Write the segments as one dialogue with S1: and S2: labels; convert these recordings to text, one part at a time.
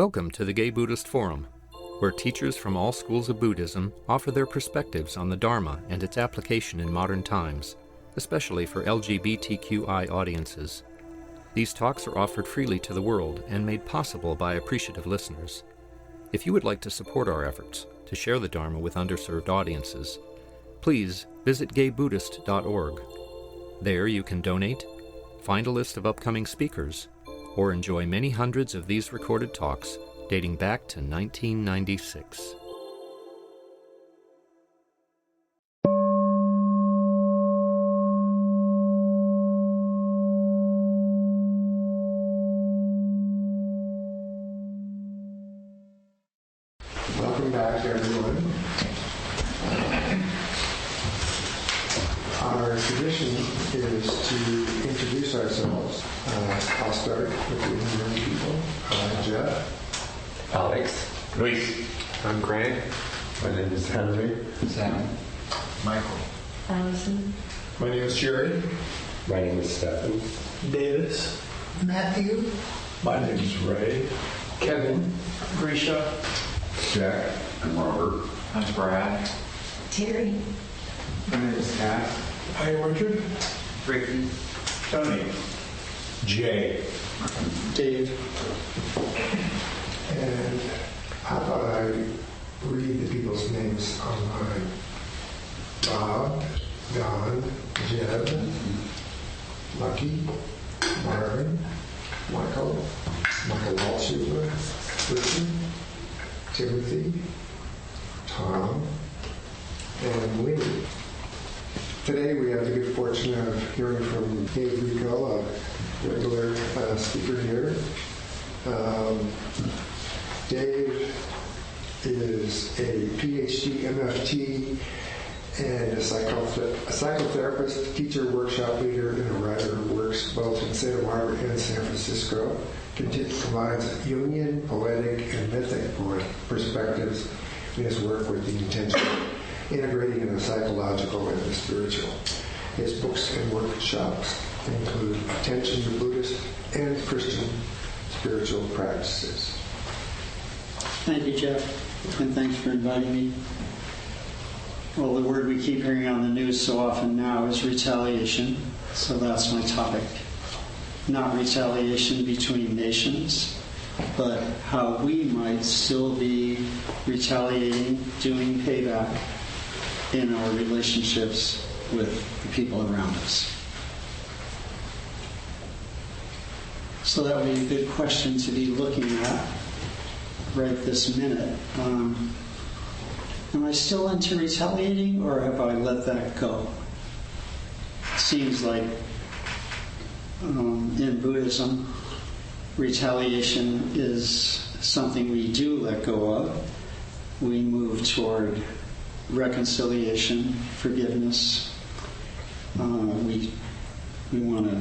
S1: Welcome to the Gay Buddhist Forum, where teachers from all schools of Buddhism offer their perspectives on the Dharma and its application in modern times, especially for LGBTQI audiences. These talks are offered freely to the world and made possible by appreciative listeners. If you would like to support our efforts to share the Dharma with underserved audiences, please visit gaybuddhist.org. There you can donate, find a list of upcoming speakers, or enjoy many hundreds of these recorded talks dating back to 1996.
S2: Welcome back, everyone. Our tradition is to introduce ourselves. I'll start with the young people. Jeff.
S3: Alex. Luis.
S4: I'm Grant.
S5: My name is Henry.
S6: Sam.
S7: Michael.
S8: Allison.
S9: My name is Jerry.
S5: My name is Stephen.
S10: Davis.
S11: Matthew.
S12: My name is Ray.
S10: Kevin. Richo.
S13: Jack.
S14: I'm Robert.
S15: I'm Brad.
S16: Terry.
S17: My name is Kat.
S12: Hi, Richard.
S15: Ricky.
S12: Tony.
S9: Jay.
S10: Dave.
S2: And how about I read the people's names online? Bob, Don, Jeb, Lucky, Marvin, Michael Walshuber, Richard, Timothy, Tom, and Lee. Today we have the good fortune of hearing from Dave Richo, a regular speaker here. Dave is a PhD, MFT, and a psychotherapist, teacher, workshop leader, and a writer who works both in Santa Barbara and San Francisco. Combines Jungian, poetic, and mythic perspectives in his work with the intention of integrating in the psychological and the spiritual. His books and workshops include Attention to Buddhist and Christian Spiritual Practices.
S6: Thank you, Jeff, and thanks for inviting me. Well, the word we keep hearing on the news so often now is retaliation, so that's my topic. Not retaliation between nations, but how we might still be retaliating, doing payback in our relationships with the people around us. So that would be a good question to be looking at right this minute. Am I still into retaliating, or have I let that go? It seems like in Buddhism, retaliation is something we do let go of. We move toward reconciliation, forgiveness. We want to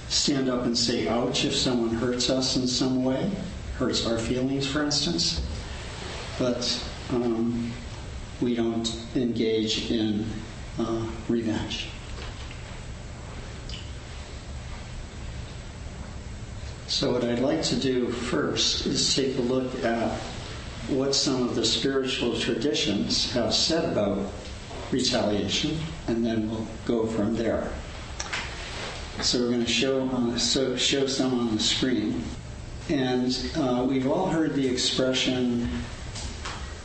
S6: stand up and say ouch if someone hurts us in some way, hurts our feelings, for instance. But we don't engage in revenge. So what I'd like to do first is take a look at what some of the spiritual traditions have said about retaliation, and then we'll go from there. So we're going to show some on the screen. And we've all heard the expression,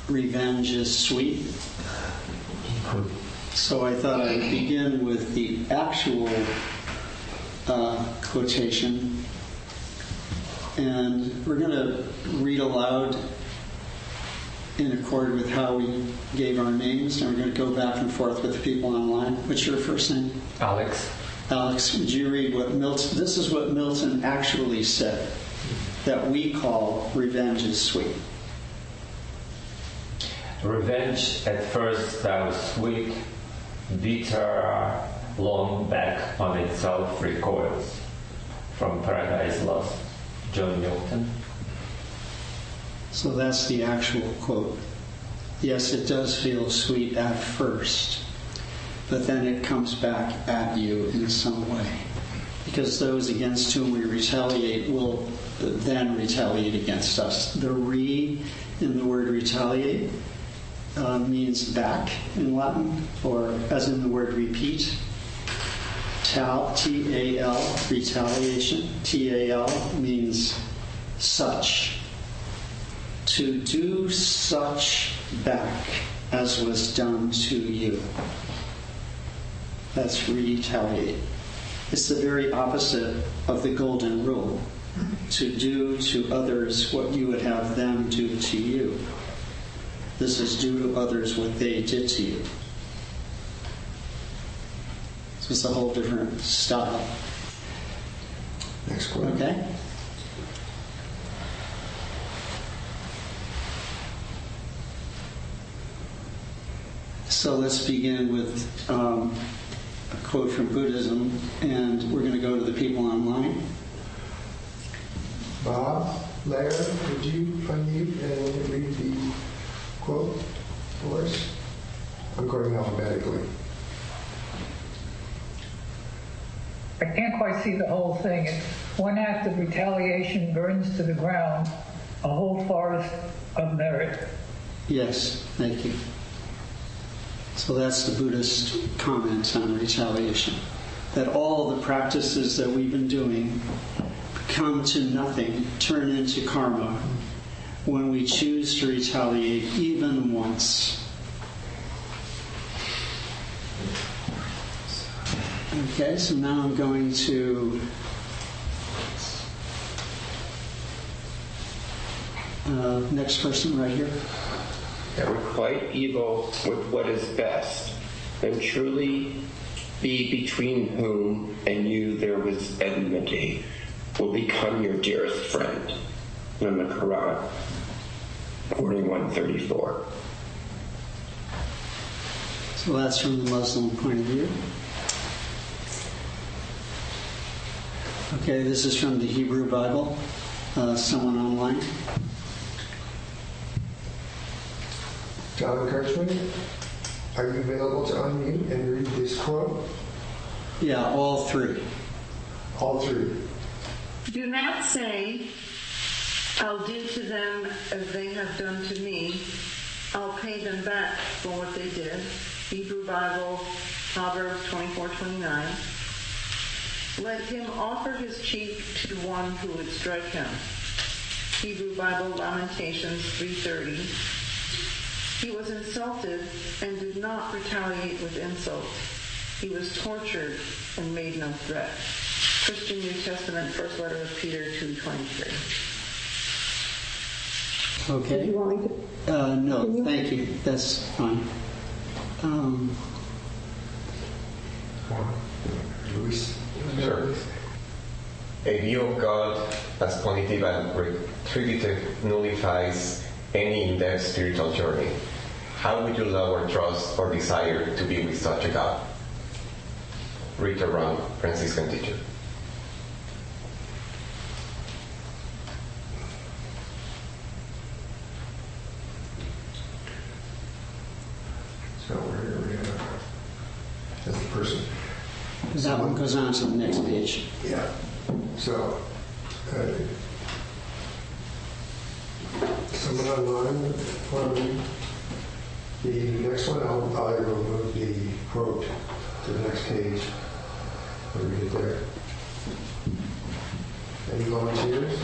S6: revenge is sweet. So I thought I'd begin with the actual quotation. And we're going to read aloud in accord with how we gave our names, and we're going to go back and forth with the people online. What's your first name?
S3: Alex.
S6: Alex, would you read what Milton... This is what Milton actually said, that we call revenge is sweet.
S3: Revenge at first sounds sweet, bitter, long back on itself recoils. From Paradise Lost, John Milton.
S6: So that's the actual quote. Yes, it does feel sweet at first, but then it comes back at you in some way. because those against whom we retaliate will then retaliate against us. The re in the word retaliate means back in Latin, or as in the word repeat. T-A-L, retaliation. T-A-L means such. To do such back as was done to you. That's retaliate. It's the very opposite of the golden rule. To do to others what you would have them do to you. This is do to others what they did to you. So it's a whole different style.
S2: Next quote.
S6: Okay? So let's begin with a quote from Buddhism, and we're going to go to the people online.
S2: Bob, Lara, would you unmute and read the quote for us? I'm going alphabetically.
S4: I can't quite see the whole thing. It's one act of retaliation burns to the ground a whole forest of merit.
S6: Yes, thank you. So that's the Buddhist comment on retaliation. That all the practices that we've been doing come to nothing, turn into karma, when we choose to retaliate even once. Okay, so now I'm going to next person right here.
S7: That requite evil with what is best, and truly be between whom and you there was enmity, will become your dearest friend. In the Quran, 41:34.
S6: So that's from the Muslim point of view. Okay, this is from the Hebrew Bible. Someone online?
S2: John Kirchman, are you available to unmute and read this quote?
S6: Yeah, all three.
S2: All three.
S8: Do not say, I'll do to them as they have done to me. I'll pay them back for what they did. Hebrew Bible, Proverbs 24:29. Let him offer his cheek to one who would strike him. Hebrew Bible, Lamentations 3:30. He was insulted and did not retaliate with insult. He was tortured and made no threat. Christian New Testament, First Letter of Peter 2:23.
S6: Okay. No, thank you. That's fine.
S2: Luis.
S5: Sure. A view of God as punitive and retributive nullifies any in-depth spiritual journey. How would you love or trust or desire to be with such a God? Richo, Franciscan teacher.
S2: So we're as the person.
S6: That one goes on to the next page.
S2: Yeah. So, someone online want to read the next one? I'll move the quote to the next page. I'll read it there. Any volunteers?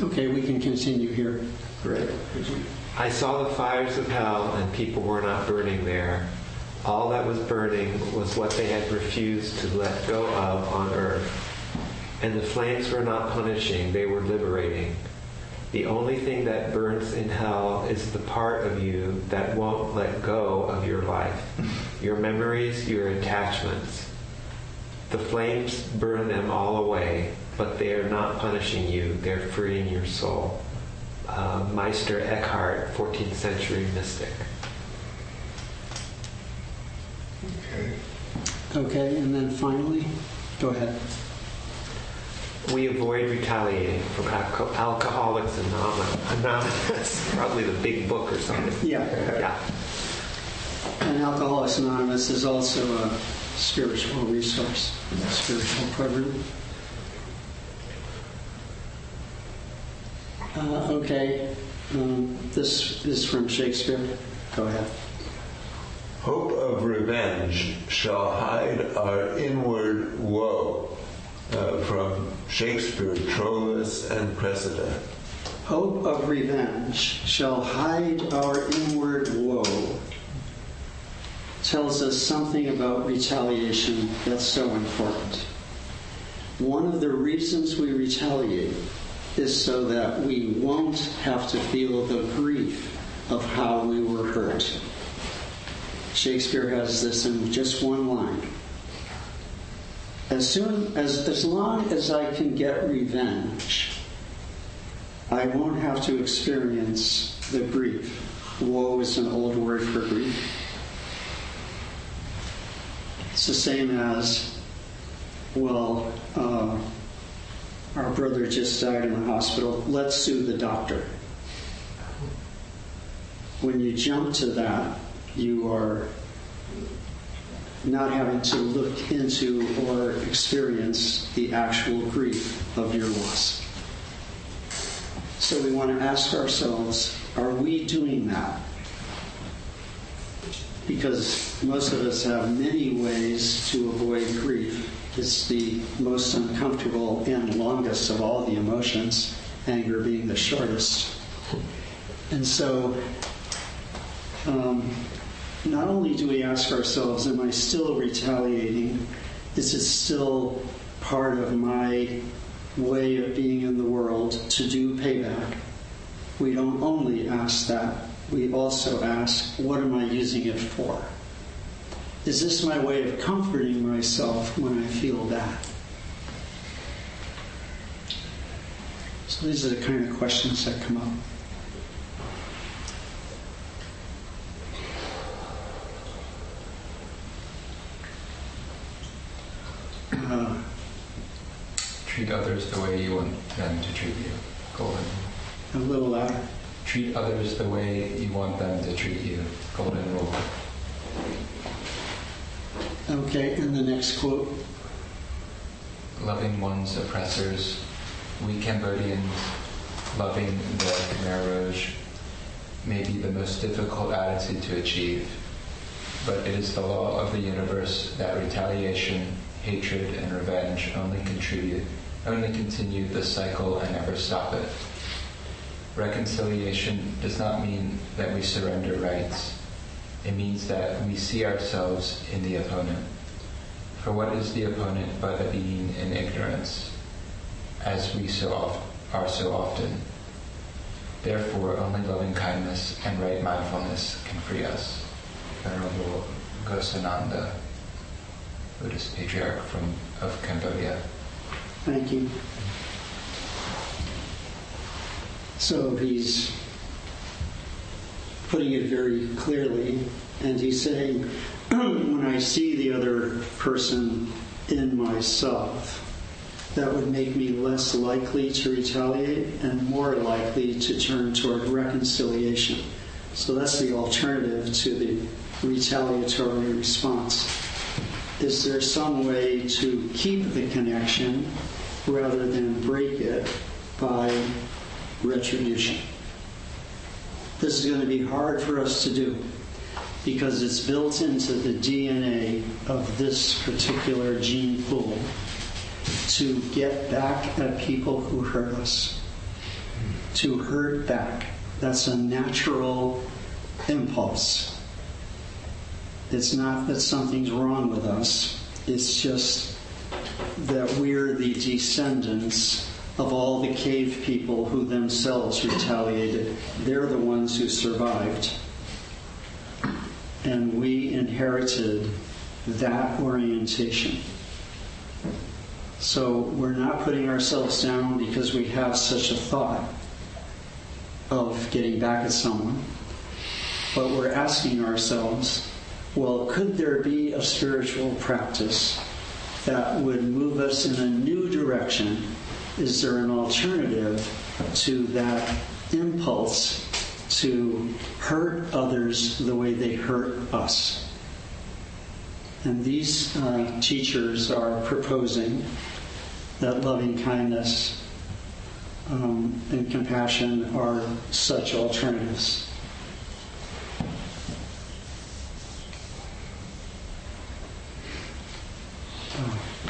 S6: Okay, we can continue here.
S2: Great.
S11: I saw the fires of hell, and people were not burning there. All that was burning was what they had refused to let go of on earth. And the flames were not punishing, they were liberating. The only thing that burns in hell is the part of you that won't let go of your life, your memories, your attachments. The flames burn them all away, but they are not punishing you, they're freeing your soul. Meister Eckhart, 14th century mystic.
S6: Okay, and then finally, go ahead.
S11: We avoid retaliating from Alcoholics Anonymous. Probably the big book or something.
S6: Yeah.
S11: Yeah.
S6: And Alcoholics Anonymous is also spiritual resource, spiritual program. This is from Shakespeare. Go ahead.
S13: Hope of revenge shall hide our inward woe. From Shakespeare, Troilus and Cressida.
S6: Hope of revenge shall hide our inward woe. Tells us something about retaliation that's so important. One of the reasons we retaliate is so that we won't have to feel the grief of how we were hurt. Shakespeare has this in just one line. As long as I can get revenge, I won't have to experience the grief. Woe is an old word for grief. It's the same as, well, our brother just died in the hospital. Let's sue the doctor. When you jump to that, you are not having to look into or experience the actual grief of your loss. So we want to ask ourselves, are we doing that? Because most of us have many ways to avoid grief. It's the most uncomfortable and longest of all the emotions, anger being the shortest. And so, not only do we ask ourselves, am I still retaliating? Is it still part of my way of being in the world to do payback? We don't only ask that, we also ask, what am I using it for? Is this my way of comforting myself when I feel bad? So these are the kind of questions that come up.
S15: Treat others the way you want them to treat you. Golden.
S6: A little louder.
S15: Treat others the way you want them to treat you. Golden rule.
S6: Okay, and the next quote.
S15: Loving one's oppressors. We Cambodians, loving the Khmer Rouge, may be the most difficult attitude to achieve, but it is the law of the universe that retaliation, hatred, and revenge only continue the cycle and never stop it. Reconciliation does not mean that we surrender rights. It means that we see ourselves in the opponent. For what is the opponent but a being in ignorance, as we are so often? Therefore, only loving kindness and right mindfulness can free us. Venerable Gosananda, Buddhist patriarch of Cambodia.
S6: Thank you. So he's putting it very clearly, and he's saying, when I see the other person in myself, that would make me less likely to retaliate and more likely to turn toward reconciliation. So that's the alternative to the retaliatory response. Is there some way to keep the connection rather than break it by retribution? This is going to be hard for us to do because it's built into the DNA of this particular gene pool to get back at people who hurt us, to hurt back. That's a natural impulse. It's not that something's wrong with us. It's just that we're the descendants of all the cave people who themselves retaliated. They're the ones who survived. And we inherited that orientation. So we're not putting ourselves down because we have such a thought of getting back at someone, but we're asking ourselves, well, could there be a spiritual practice that would move us in a new direction? Is there an alternative to that impulse to hurt others the way they hurt us? And these teachers are proposing that loving kindness and compassion are such alternatives.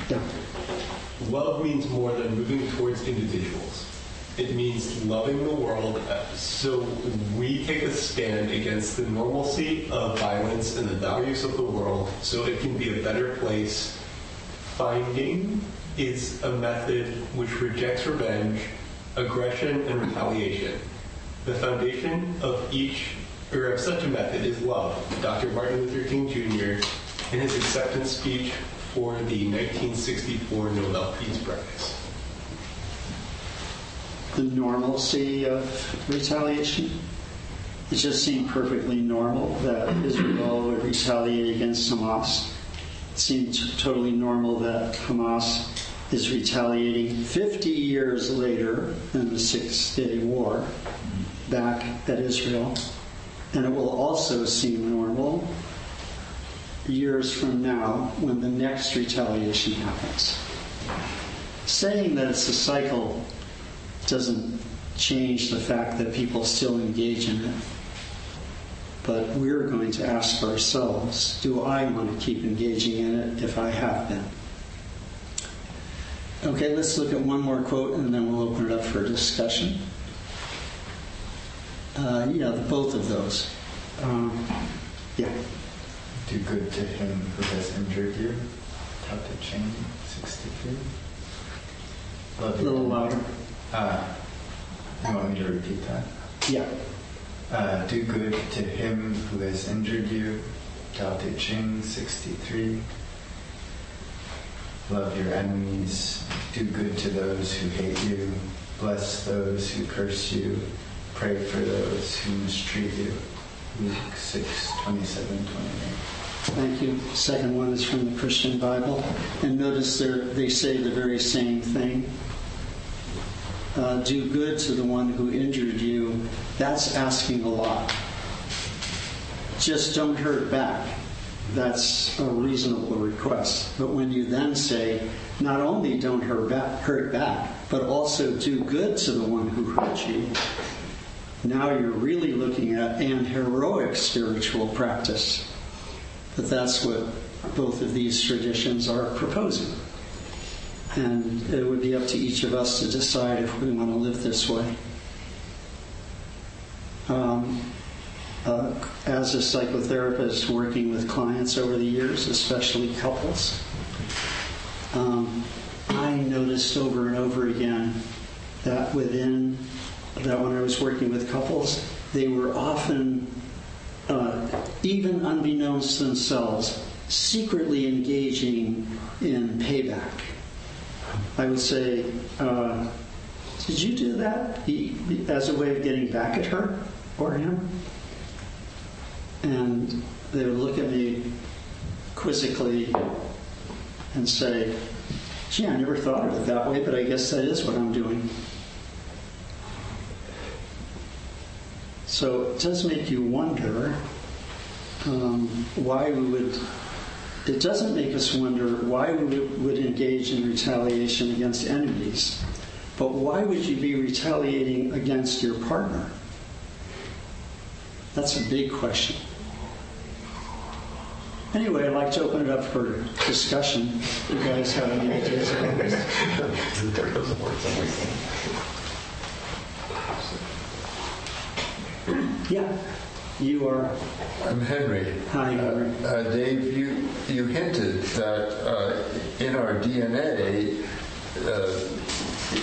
S6: Yeah.
S10: Love means more than moving towards individuals. It means loving the world so we take a stand against the normalcy of violence and the values of the world so it can be a better place. Finding is a method which rejects revenge, aggression, and retaliation. The foundation of such a method is love. Dr. Martin Luther King Jr. in his acceptance speech for the 1964 Nobel Peace Prize.
S6: The normalcy of retaliation. It just seemed perfectly normal that Israel would retaliate against Hamas. It seemed totally normal that Hamas is retaliating 50 years later in the Six-Day War back at Israel. And it will also seem normal years from now when the next retaliation happens. Saying that it's a cycle doesn't change the fact that people still engage in it. But we're going to ask ourselves, do I want to keep engaging in it if I have been? Okay, let's look at one more quote and then we'll open it up for discussion. Both of those. Yeah.
S17: Do good to him who has injured you. Tao Te Ching, 63.
S6: A little louder.
S17: You want me to repeat that?
S6: Yeah.
S17: Do good to him who has injured you. Tao Te Ching, 63. Love your enemies. Do good to those who hate you. Bless those who curse you. Pray for those who mistreat you. Luke 6, 27, 28.
S6: Thank you. Second one is from the Christian Bible. And notice they say the very same thing. Do good to the one who injured you. That's asking a lot. Just don't hurt back. That's a reasonable request. But when you then say, not only don't hurt back, but also do good to the one who hurt you, now you're really looking at an heroic spiritual practice. But that's what both of these traditions are proposing. And it would be up to each of us to decide if we want to live this way. As a psychotherapist working with clients over the years, especially couples, I noticed over and over again that when I was working with couples, they were often, even unbeknownst to themselves, secretly engaging in payback. I would say, did you do that? As a way of getting back at her or him? And they would look at me quizzically and say, gee, I never thought of it that way, but I guess that is what I'm doing. So it does make you wonder why we would... It doesn't make us wonder why we would engage in retaliation against enemies, but why would you be retaliating against your partner? That's a big question. Anyway, I'd like to open it up for discussion. You guys have any ideas about this? Yeah. You are?
S13: I'm Henry.
S6: Hi, Henry.
S13: Dave, you hinted that in our DNA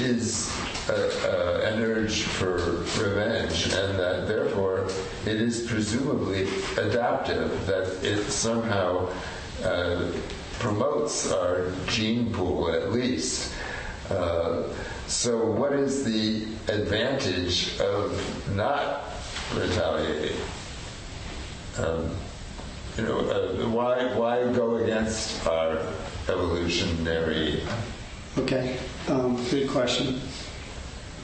S13: is an urge for revenge, and that therefore it is presumably adaptive, that it somehow promotes our gene pool at least. So what is the advantage of not retaliating? Why go against our evolutionary?
S6: Okay, good question.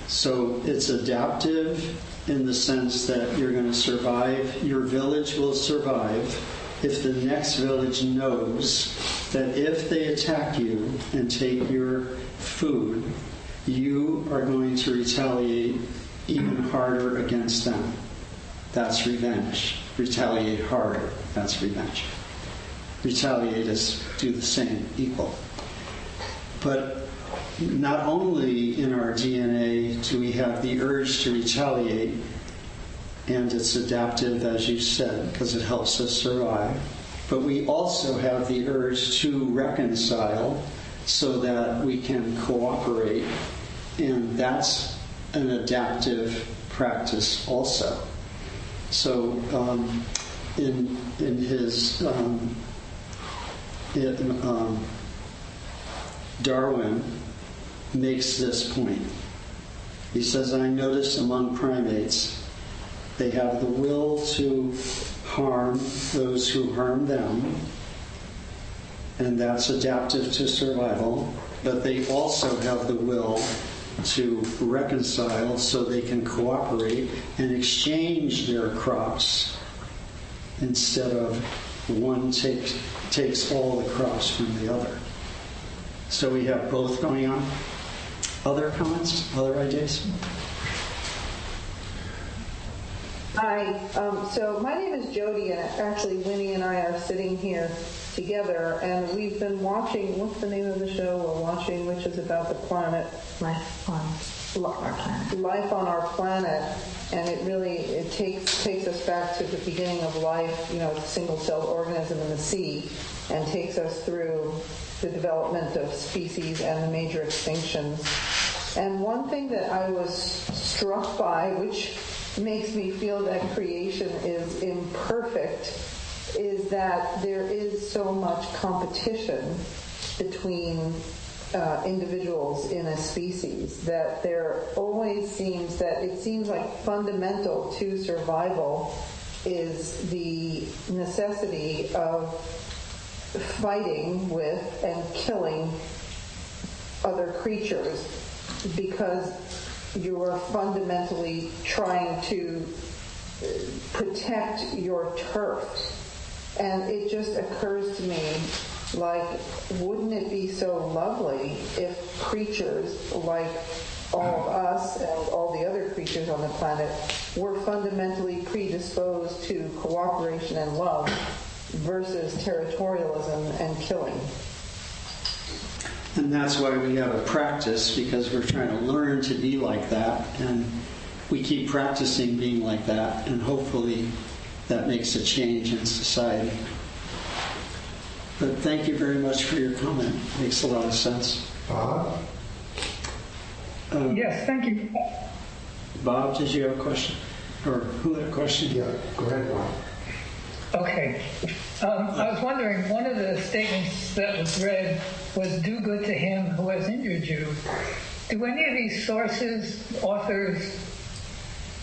S6: So it's adaptive in the sense that you're going to survive, your village will survive if the next village knows that if they attack you and take your food, you are going to retaliate even harder against them. That's revenge. Retaliate harder. That's revenge. Retaliate is do the same, equal. But not only in our DNA do we have the urge to retaliate, and it's adaptive, as you said, because it helps us survive, but we also have the urge to reconcile so that we can cooperate, and that's an adaptive practice also. So in his Darwin makes this point. He says, I notice among primates, they have the will to harm those who harm them, and that's adaptive to survival, but they also have the will to reconcile so they can cooperate and exchange their crops instead of one takes all the crops from the other. So we have both going on. Other comments? Other ideas?
S8: Hi. So my name is Jody, and actually Winnie and I are sitting here together, and we've been watching, what's the name of the show we're watching, which is about the planet? Life on our planet. And it takes us back to the beginning of life, a single-celled organism in the sea, and takes us through the development of species and the major extinctions. And one thing that I was struck by, which makes me feel that creation is imperfect, is that there is so much competition between individuals in a species that there always seems like fundamental to survival is the necessity of fighting with and killing other creatures, because you are fundamentally trying to protect your turf. And it just occurs to me, wouldn't it be so lovely if creatures like all of us and all the other creatures on the planet were fundamentally predisposed to cooperation and love versus territorialism and killing?
S6: And that's why we have a practice, because we're trying to learn to be like that, and we keep practicing being like that, and hopefully that makes a change in society. But thank you very much for your comment. It makes a lot of sense.
S2: Bob?
S4: Yes, thank you.
S6: Bob, did you have a question? Or who had a question?
S2: Yeah, go ahead, Bob.
S4: Okay. I was wondering, one of the statements that was read was, do good to him who has injured you. Do any of these sources, authors,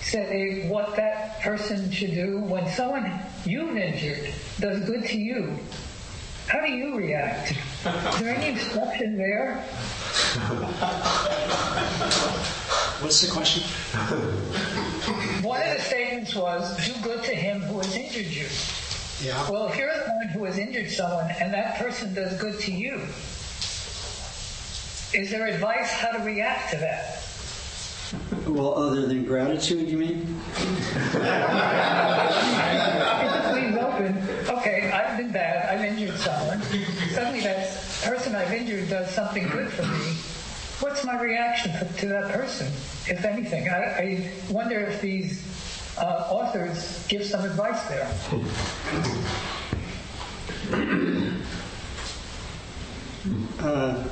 S4: say what that person should do when someone you've injured does good to you? How do you react? Is there any instruction there?
S6: What's the question?
S4: One of the statements was, do good to him who has injured you.
S6: Yeah.
S4: Well, if you're the one who has injured someone and that person does good to you, is there advice how to react to that?
S6: Well, other than gratitude, you mean?
S4: Please open. Okay, I've been bad. I've injured someone. Suddenly that person I've injured does something good for me. What's my reaction to that person, if anything? I wonder if these authors give some advice there.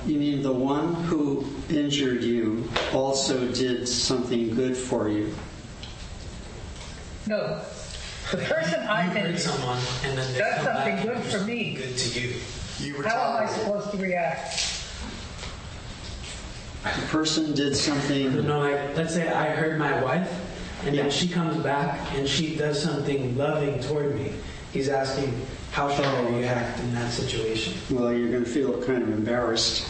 S6: You mean the one who injured you also did something good for you?
S4: No. The person I've injured
S14: someone and then
S4: does something good for me.
S14: Good to you.
S4: How am I supposed to react?
S6: The person did something...
S14: No, let's say I hurt my wife, and then she comes back and she does something loving toward me. He's asking, how should I react in that situation?
S6: Well, you're going to feel kind of embarrassed.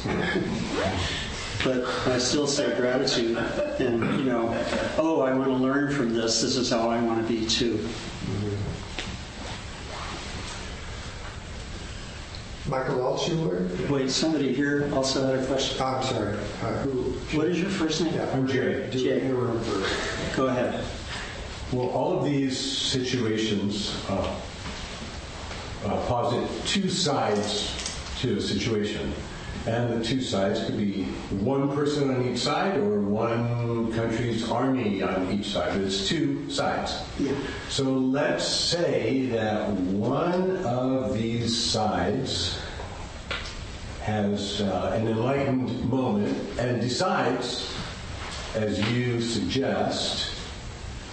S6: But I still say gratitude. And, I want to learn from this. This is how I want to be too.
S2: Michael Altshuler.
S6: Wait, somebody here also had a question.
S2: Oh, I'm sorry.
S6: What is your first name?
S2: Yeah,
S12: I'm Jay.
S6: Jay.
S2: In the room first.
S6: Go ahead.
S12: Well, all of these situations posit two sides to a situation. And the two sides could be one person on each side or one country's army on each side. But it's two sides.
S6: Yeah.
S12: So let's say that one of these sides has an enlightened moment and decides, as you suggest,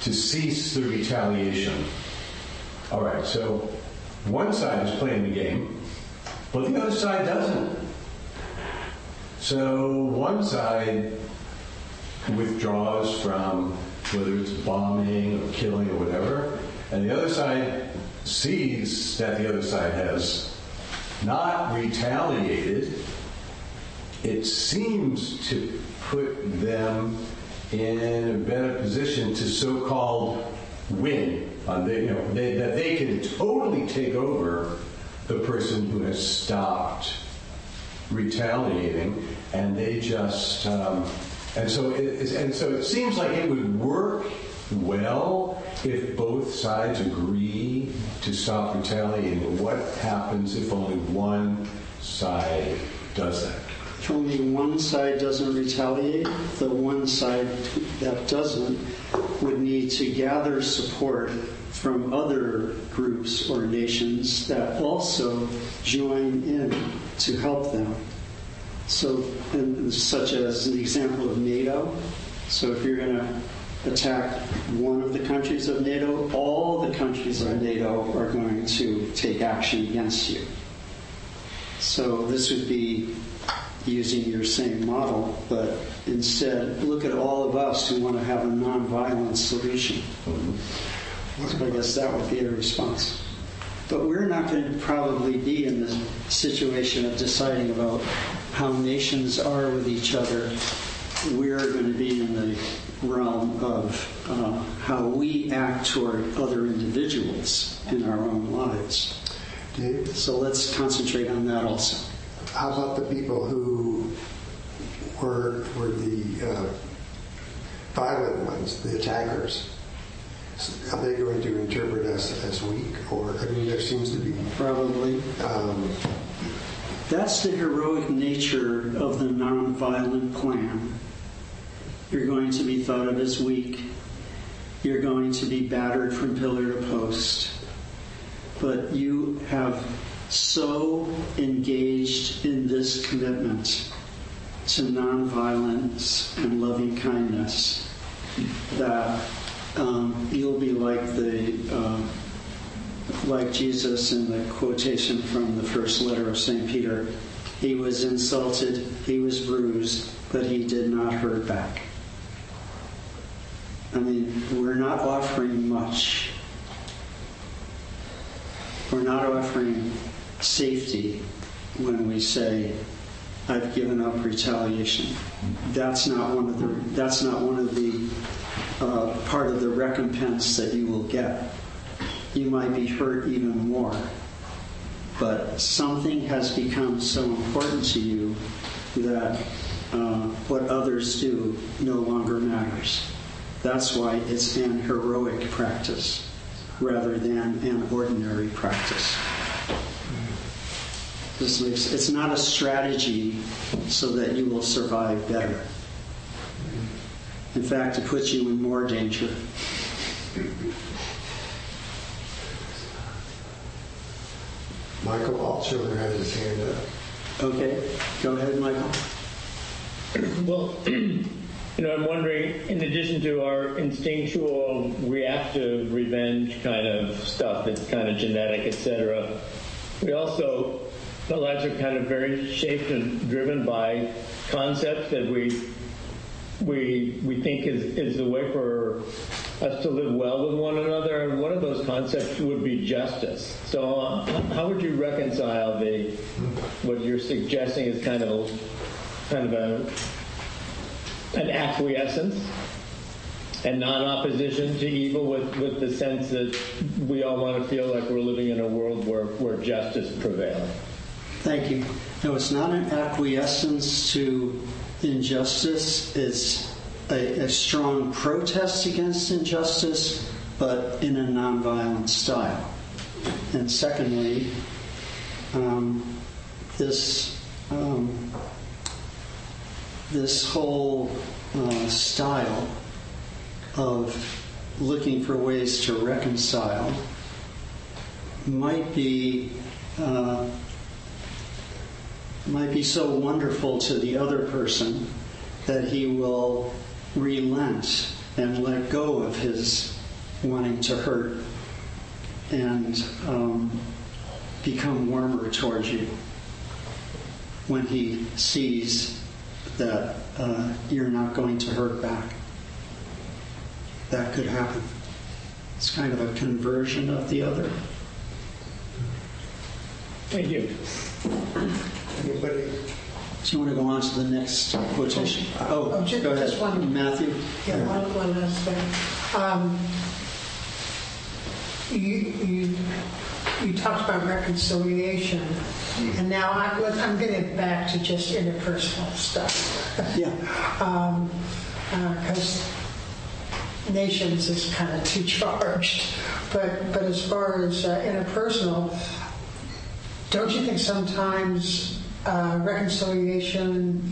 S12: to cease the retaliation. All right, so one side is playing the game, but the other side doesn't. So one side withdraws from whether it's bombing or killing or whatever, and the other side sees that the other side has not retaliated. It seems to put them in a better position to so-called win. That they can totally take over the person who has stopped retaliating, and they just and so it seems like it would work well if both sides agree to stop retaliating. What happens if only one side does that?
S6: If only one side doesn't retaliate, the one side that doesn't would need to gather support from other groups or nations that also join in to help them. So, and such as the example of NATO. So if you're going to attack one of the countries of NATO, all the countries of NATO are going to take action against you. So this would be using your same model, but instead look at all of us who want to have a nonviolent solution. So I guess that would be a response. But we're not going to probably be in the situation of deciding about how nations are with each other. We're going to be in the realm of how we act toward other individuals in our own lives.
S2: Dave?
S6: So let's concentrate on that also.
S2: How about the people who were the violent ones, the attackers? Are they going to interpret us as weak? Or, I mean, there seems to be...
S6: Probably. That's the heroic nature of the nonviolent plan. You're going to be thought of as weak. You're going to be battered from pillar to post. But you have so engaged in this commitment to nonviolence and loving kindness that you'll be like Jesus in the quotation from the first letter of St. Peter. He was insulted, he was bruised, but he did not hurt back. I mean, we're not offering much. We're not offering safety when we say, I've given up retaliation. That's not one of the part of the recompense that you will get. You might be hurt even more. But something has become so important to you that what others do no longer matters. That's why it's an heroic practice rather than an ordinary practice. It's not a strategy so that you will survive better. In fact, it puts you in more danger.
S2: Michael Altshuler has his hand up.
S6: Okay, go ahead, Michael.
S16: Well, I'm wondering, in addition to our instinctual, reactive revenge kind of stuff that's kind of genetic, etc., we also, our lives are kind of very shaped and driven by concepts that we think is the way for us to live well with one another, and one of those concepts would be justice. So how would you reconcile what you're suggesting is kind of an acquiescence and non-opposition to evil with the sense that we all want to feel like we're living in a world where justice prevails?
S6: Thank you. No, it's not an acquiescence to injustice. It's a strong protest against injustice, but in a nonviolent style. And secondly, this whole style of looking for ways to reconcile might be so wonderful to the other person that he will relent and let go of his wanting to hurt and become warmer towards you when he sees that you're not going to hurt back. That could happen. It's kind of a conversion of the other.
S16: Thank you.
S2: Anybody?
S6: Do you want to go on to the next quotation? Go ahead.
S18: Just one,
S6: Matthew?
S18: Yeah, one last thing. You talked about reconciliation, and now I'm getting back to just interpersonal stuff.
S6: Yeah.
S18: Because nations is kind of too charged. But as far as interpersonal, don't you think sometimes reconciliation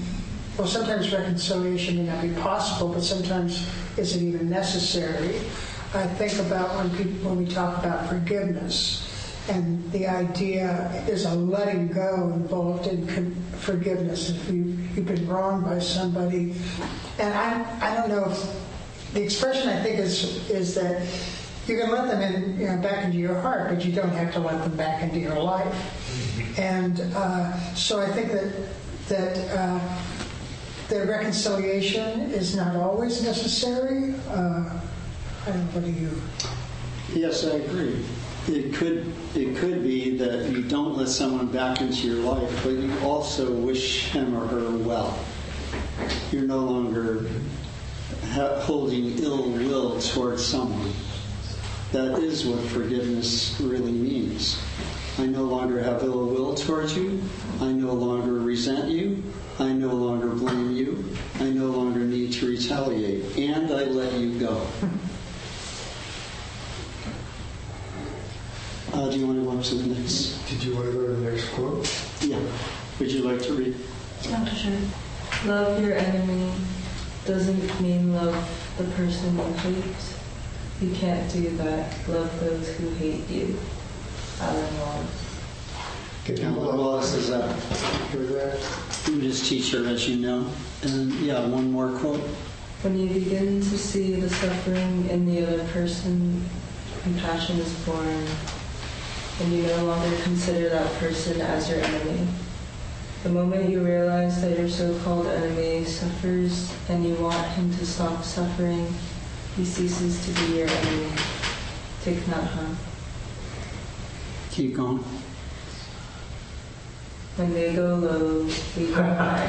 S18: may not be possible, but sometimes isn't even necessary? I think about when we talk about forgiveness, and the idea is a letting go involved in forgiveness. If you've been wronged by somebody, and I don't know if the expression I think is that you can let them back into your heart, but you don't have to let them back into your life. And so I think that reconciliation is not always necessary. I don't know, what do you?
S6: Yes, I agree. It could be that you don't let someone back into your life, but you also wish him or her well. You're no longer holding ill will towards someone. That is what forgiveness really means. I no longer have ill will towards you. I no longer resent you. I no longer blame you. I no longer need to retaliate. And I let you go. Do you want to go on to the next?
S2: Did you want to go to the next quote?
S6: Yeah. Would you like to read?
S19: Oh, sure. Love your enemy doesn't mean love the person you hate. You can't do that. Love those who hate you. Alan Wallace.
S6: Alan Wallace is a Buddhist teacher, as you know. And yeah, one more quote.
S19: When you begin to see the suffering in the other person, compassion is born, and you no longer consider that person as your enemy. The moment you realize that your so-called enemy suffers and you want him to stop suffering, he ceases to be your enemy. Thich Nhat Hanh.
S6: Keep going.
S19: When they go low, we go high.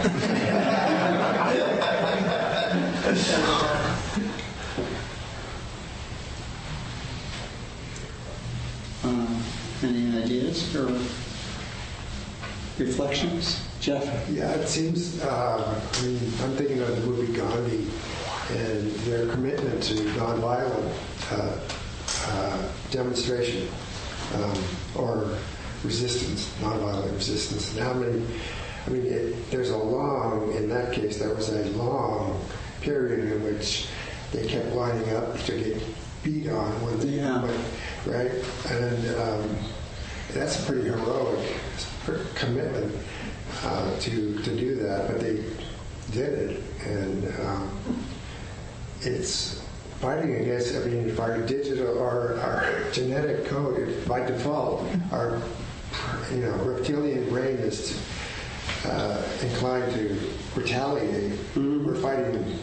S6: Any ideas or reflections? Jeff?
S2: Yeah, it seems, I'm thinking of the movie Gandhi and their commitment to nonviolent demonstration or resistance, nonviolent resistance. And how many, there's a long, in that case, there was a long period in which they kept lining up to get beat on when they went, right? And that's a pretty heroic commitment to do that, but they did it, and it's fighting against. If our digital or our genetic code, by default, our reptilian brain is inclined to retaliate. Mm-hmm. We're fighting.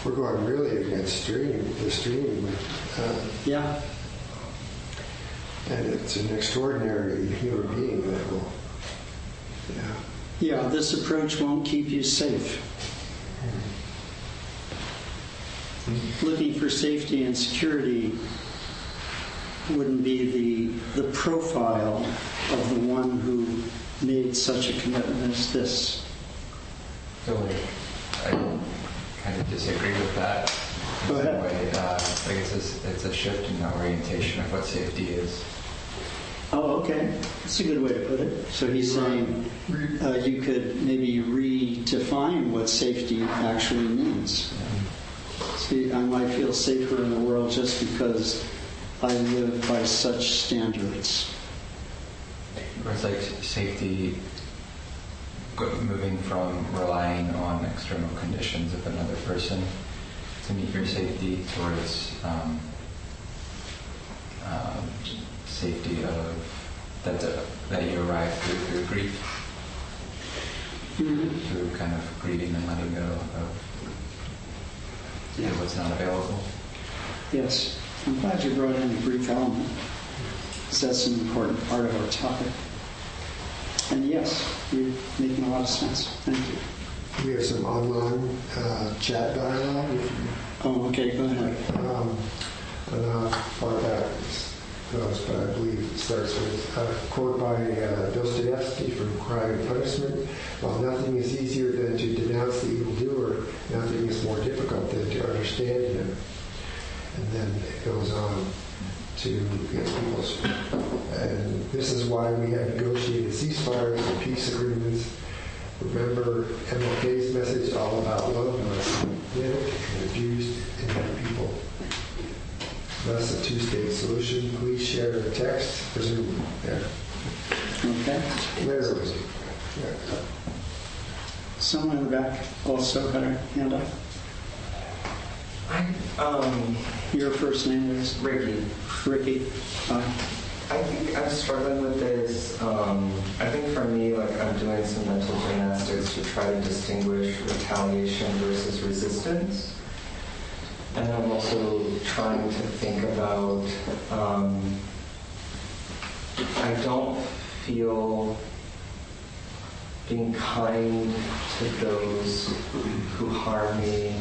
S2: We're going really against the stream. And it's an extraordinary human being that will.
S6: Yeah, this approach won't keep you safe. Looking for safety and security wouldn't be the profile of the one who made such a commitment as this.
S15: So I kind of disagree with that.
S6: Go ahead.
S15: I guess it's a shift in the orientation of what safety is.
S6: Oh, okay. That's a good way to put it. So he's saying you could maybe redefine what safety actually means. See, I might feel safer in the world just because I live by such standards.
S15: Or it's like safety moving from relying on external conditions of another person to meet your safety towards safety of that you arrive through grief, through kind of grieving and letting go of what's not available.
S6: Yes, I'm glad you brought in the grief element, because that's an important part of our topic. And yes, you're making a lot of sense. Thank you.
S2: We have some online chat dialogue.
S6: Oh, okay, go ahead.
S2: I don't know how far back this goes, but I believe it starts with a quote by Dostoevsky from Crime and Punishment. While nothing is easier than to denounce the evildoer, nothing is more difficult than to understand him. And then it goes on to get people's... And this is why we have negotiated ceasefires and peace agreements. Remember MLK's message, all about love, must be lived and infused in other people. Thus, a two-state solution. Please share the text, presumably there.
S6: Okay.
S2: There was it. Yeah.
S6: Someone in the back also had a hand up. Your first name is?
S20: Ricky.
S6: Ricky.
S20: I think I'm struggling with this. I think for me, like I'm doing some mental gymnastics to try to distinguish retaliation versus resistance. And I'm also trying to think about, I don't feel being kind to those who harm me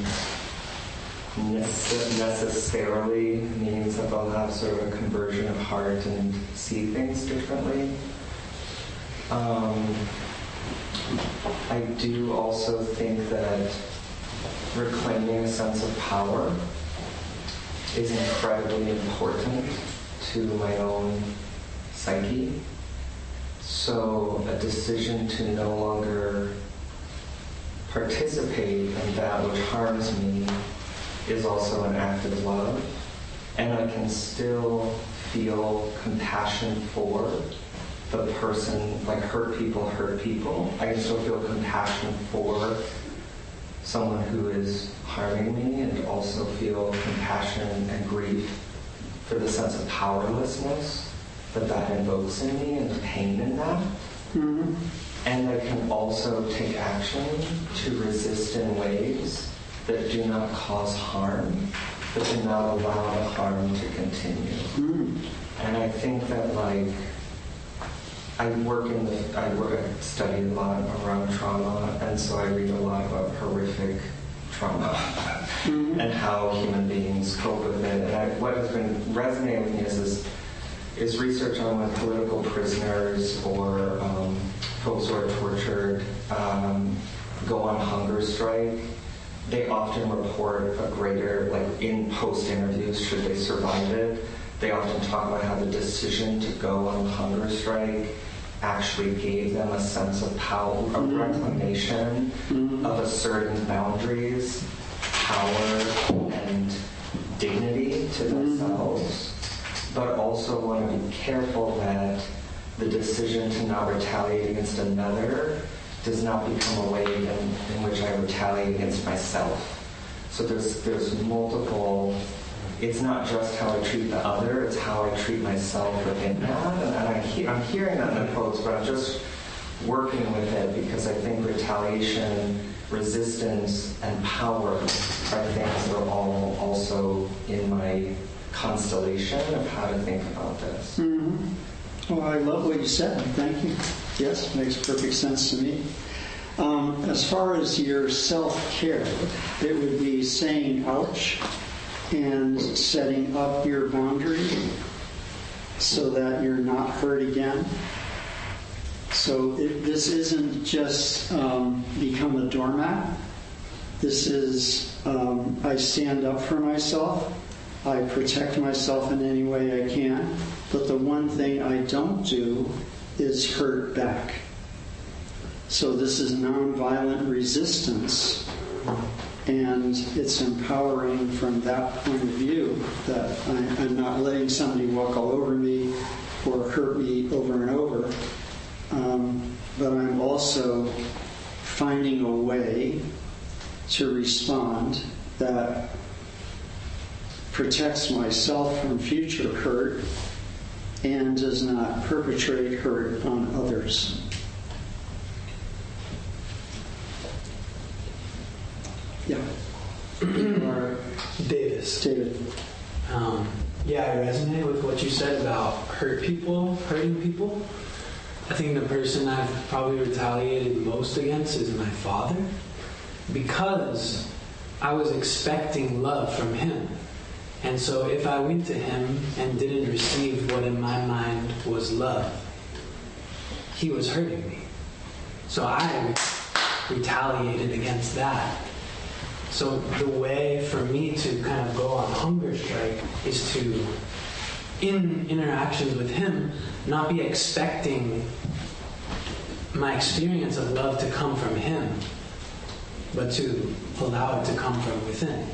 S20: necessarily means that they'll have sort of a conversion of heart and see things differently. I do also think that reclaiming a sense of power is incredibly important to my own psyche. So a decision to no longer participate in that which harms me is also an act of love. And I can still feel compassion for the person, like hurt people. I can still feel compassion for someone who is harming me, and also feel compassion and grief for the sense of powerlessness that invokes in me and the pain in that.
S6: Mm-hmm.
S20: And I can also take action to resist in ways that do not cause harm, but do not allow the harm to continue.
S6: Mm.
S20: And I think that I study a lot around trauma, and so I read a lot about horrific trauma and how human beings cope with it. And what has been resonating with me is research on when political prisoners or folks who are tortured go on hunger strike. They often report a greater, in post-interviews, should they survive it, they often talk about how the decision to go on the hunger strike actually gave them a sense of power, a reclamation of asserting boundaries, power, and dignity to themselves, but also want to be careful that the decision to not retaliate against another does not become a way in which I retaliate against myself. So there's multiple, it's not just how I treat the other, it's how I treat myself within that. And I'm hearing that in the quotes, but I'm just working with it because I think retaliation, resistance, and power are things that are all also in my constellation of how to think about this.
S6: Mm-hmm. Well, I love what you said. Thank you. Yes, makes perfect sense to me. As far as your self-care, it would be saying ouch and setting up your boundary so that you're not hurt again. So this isn't just become a doormat. This is I stand up for myself. I protect myself in any way I can. But the one thing I don't do is hurt back. So this is nonviolent resistance. And it's empowering from that point of view that I'm not letting somebody walk all over me or hurt me over and over. But I'm also finding a way to respond that protects myself from future hurt and does not perpetrate hurt on others. Yeah.
S14: Davis.
S6: David.
S14: Yeah, I resonate with what you said about hurting people. I think the person I've probably retaliated most against is my father, because I was expecting love from him. And so if I went to him and didn't receive what in my mind was love, he was hurting me. So I retaliated against that. So the way for me to kind of go on hunger strike is to, in interactions with him, not be expecting my experience of love to come from him, but to allow it to come from within.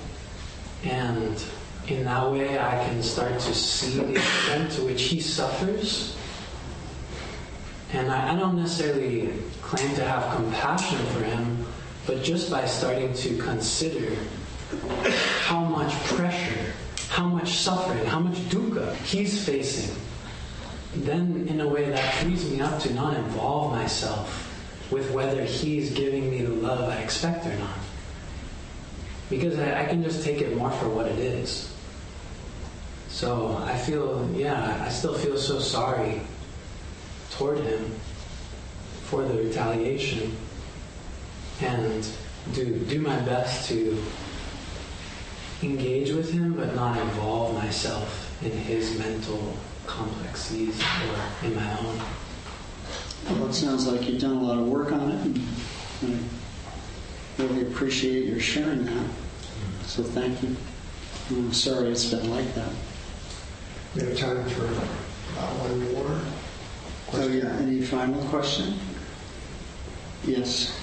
S14: And in that way, I can start to see the extent to which he suffers. And I don't necessarily claim to have compassion for him, but just by starting to consider how much pressure, how much suffering, how much dukkha he's facing, then in a way that frees me up to not involve myself with whether he's giving me the love I expect or not. Because I can just take it more for what it is. So I still feel so sorry toward him for the retaliation, and do my best to engage with him but not involve myself in his mental complexities or in my own.
S6: Well, it sounds like you've done a lot of work on it, and I really appreciate your sharing that. So thank you. I'm sorry it's been like that.
S2: We have time for one more.
S6: Oh yeah, any final question? Yes.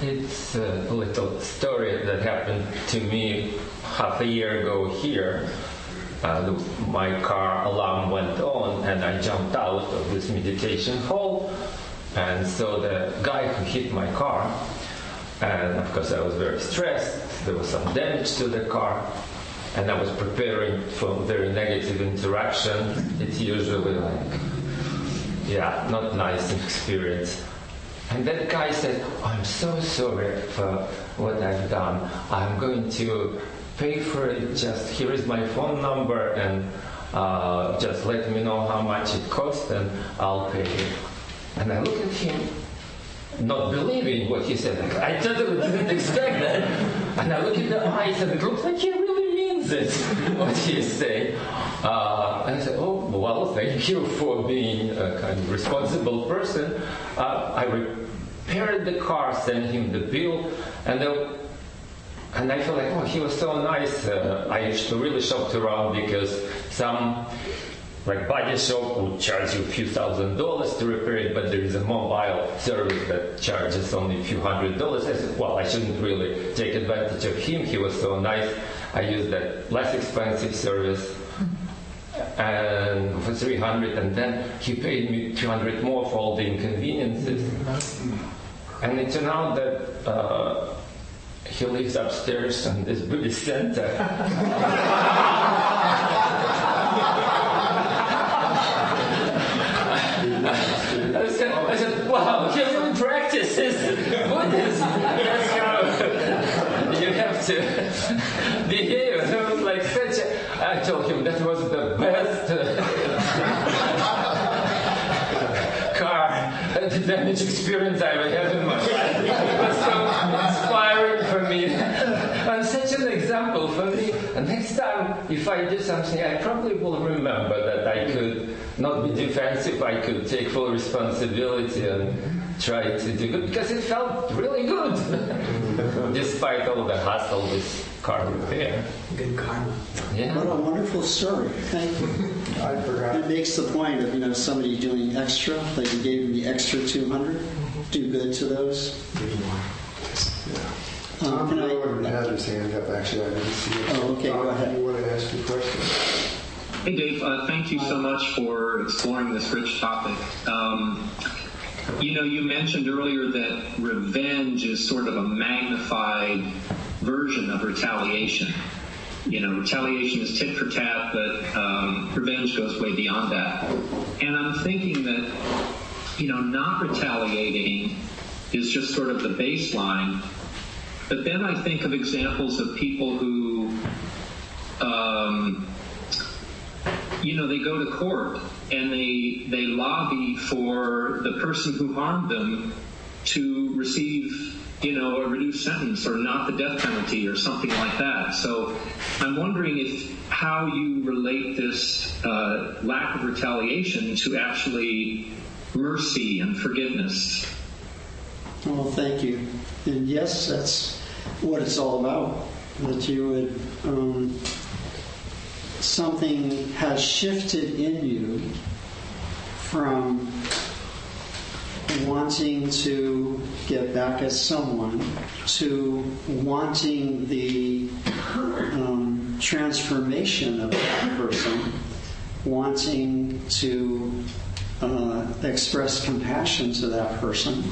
S3: It's a little story that happened to me half a year ago here. My car alarm went on and I jumped out of this meditation hall, and so the guy who hit my car, and of course I was very stressed, there was some damage to the car, and I was preparing for a very negative interaction. It's usually not nice experience. And that guy said, I'm so sorry for what I've done. I'm going to pay for it. Just here is my phone number, and just let me know how much it costs and I'll pay it. And I looked at him, not believing what he said. I totally didn't expect that. And I looked at the eyes and it looks like he really means it, what he's saying. And I said, oh, well, thank you for being a kind of responsible person. I repaired the car, sent him the bill, and I feel like, oh, he was so nice. I used to really shop around because some body shop would charge you a few $1,000s to repair it, but there is a mobile service that charges only a few $100s. I said, well, I shouldn't really take advantage of him. He was so nice. I used that less expensive service, and for $300, and then he paid me $200 more for all the inconveniences. And it turned out that he lives upstairs in this Buddhist center. I said, wow, he really practices Buddhism. That's how you have to behave. It was like such a... I told him that was the best car damage experience I ever had in my life. It was so inspiring for me. And such an example for me And next time, if I do something, I probably will remember that I could not be defensive, I could take full responsibility and try to do good, because it felt really good, despite all the hassle with car repair.
S14: Good karma.
S3: Yeah.
S6: What a wonderful story. Thank you.
S2: I forgot.
S6: It makes the point of, somebody doing extra, like you gave them the extra 200, do good to those.
S2: Tom Rowan has his hand up, actually. I didn't see it.
S6: Oh, okay, go ahead.
S2: You want to ask a question?
S21: Hey, Dave. Thank you so much for exploring this rich topic. You mentioned earlier that revenge is sort of a magnified version of retaliation. Retaliation is tit for tat, but revenge goes way beyond that. And I'm thinking that, not retaliating is just sort of the baseline. But then I think of examples of people who, they go to court and they lobby for the person who harmed them to receive, a reduced sentence or not the death penalty or something like that. So I'm wondering how you relate this lack of retaliation to actually mercy and forgiveness.
S6: Well, thank you. And yes, that's what it's all about. That you would, something has shifted in you from wanting to get back at someone to wanting the transformation of that person, wanting to express compassion to that person.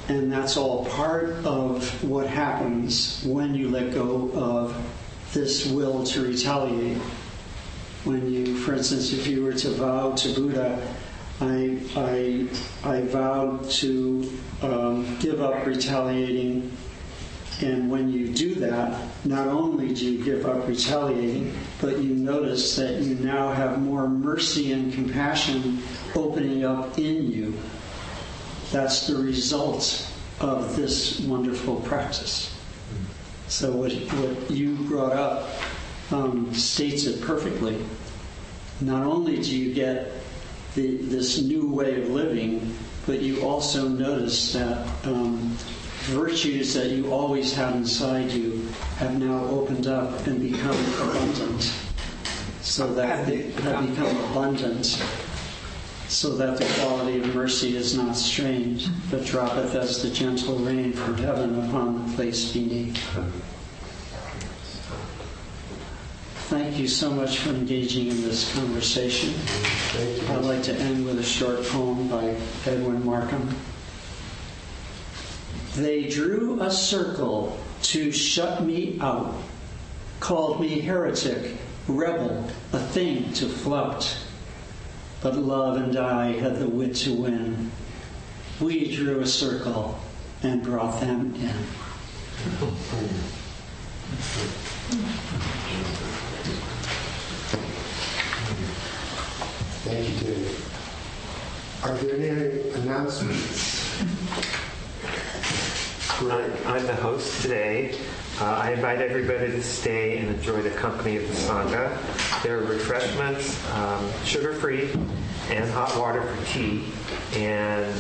S6: And that's all part of what happens when you let go of this will to retaliate. When you, for instance, if you were to vow to Buddha, I vowed to give up retaliating, and when you do that, not only do you give up retaliating, but you notice that you now have more mercy and compassion opening up in you. That's the result of this wonderful practice. So what you brought up states it perfectly. Not only do you get this new way of living, but you also notice that virtues that you always had inside you have now opened up and become abundant. So that they have become abundant. So that the quality of mercy is not strained, but droppeth as the gentle rain from heaven upon the place beneath. Thank you so much for engaging in this conversation. I'd like to end with a short poem by Edwin Markham. They drew a circle to shut me out, called me heretic, rebel, a thing to flout. But love and I had the wit to win. We drew a circle and brought them in.
S2: Thank you, Dave. Are there any announcements?
S11: I'm the host today. I invite everybody to stay and enjoy the company of the Sangha. There are refreshments, sugar-free, and hot water for tea. And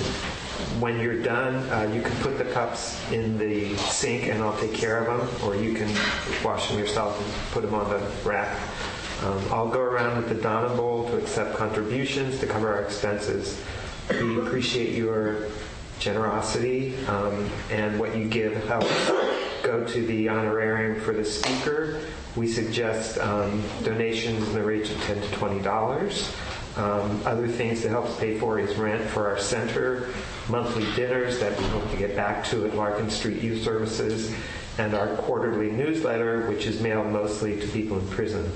S11: when you're done, you can put the cups in the sink and I'll take care of them, or you can wash them yourself and put them on the rack. I'll go around with the Dana bowl to accept contributions to cover our expenses. We appreciate your generosity, and what you give helps go to the honorarium for the speaker. We suggest donations in the range of $10 to $20. Other things to help pay for is rent for our center, monthly dinners that we hope to get back to at Larkin Street Youth Services, and our quarterly newsletter, which is mailed mostly to people in prison.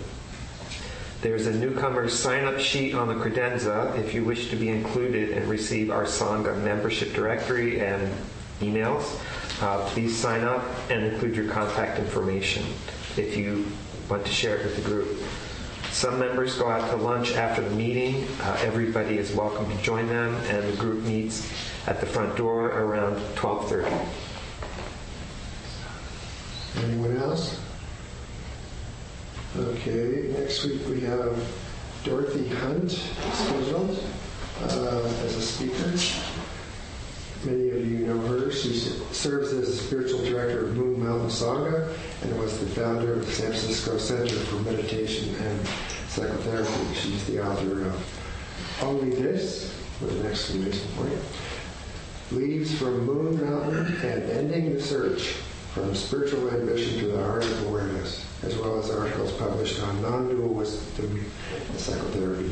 S11: There's a newcomer's sign-up sheet on the credenza if you wish to be included and receive our Sangha membership directory and emails. Please sign up and include your contact information if you want to share it with the group. Some members go out to lunch after the meeting. Everybody is welcome to join them, and the group meets at the front door around 12:30.
S2: Anyone else? Okay, next week we have Dorothy Hunt scheduled as a speaker. Many of you know her. She serves as the spiritual director of Moon Mountain Sangha and was the founder of the San Francisco Center for Meditation and Psychotherapy. She's the author of Only This, with an exclamation point, Leaves from Moon Mountain and Ending the Search, From Spiritual Ambition to the Art of Awareness, as well as articles published on non-dual wisdom and psychotherapy.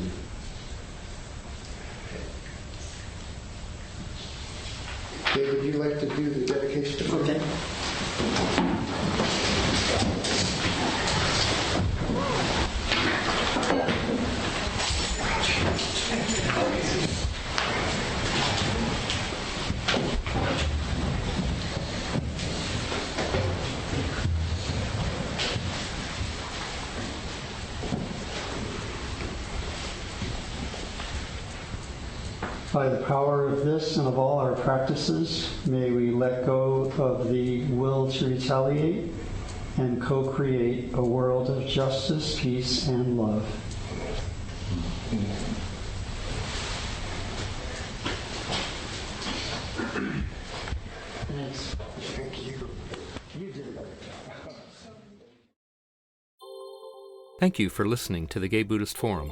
S2: Dave, would you like to do the dedication?
S6: Okay. By the power of this and of all our practices, may we let go of the will to retaliate and co-create a world of justice, peace, and love.
S2: Thanks. Thank you. You did it.
S1: Thank you for listening to the Gay Buddhist Forum.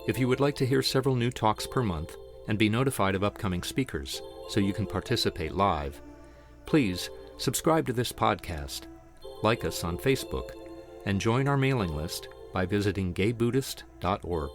S1: If you would like to hear several new talks per month and be notified of upcoming speakers so you can participate live, please subscribe to this podcast, like us on Facebook, and join our mailing list by visiting gaybuddhist.org.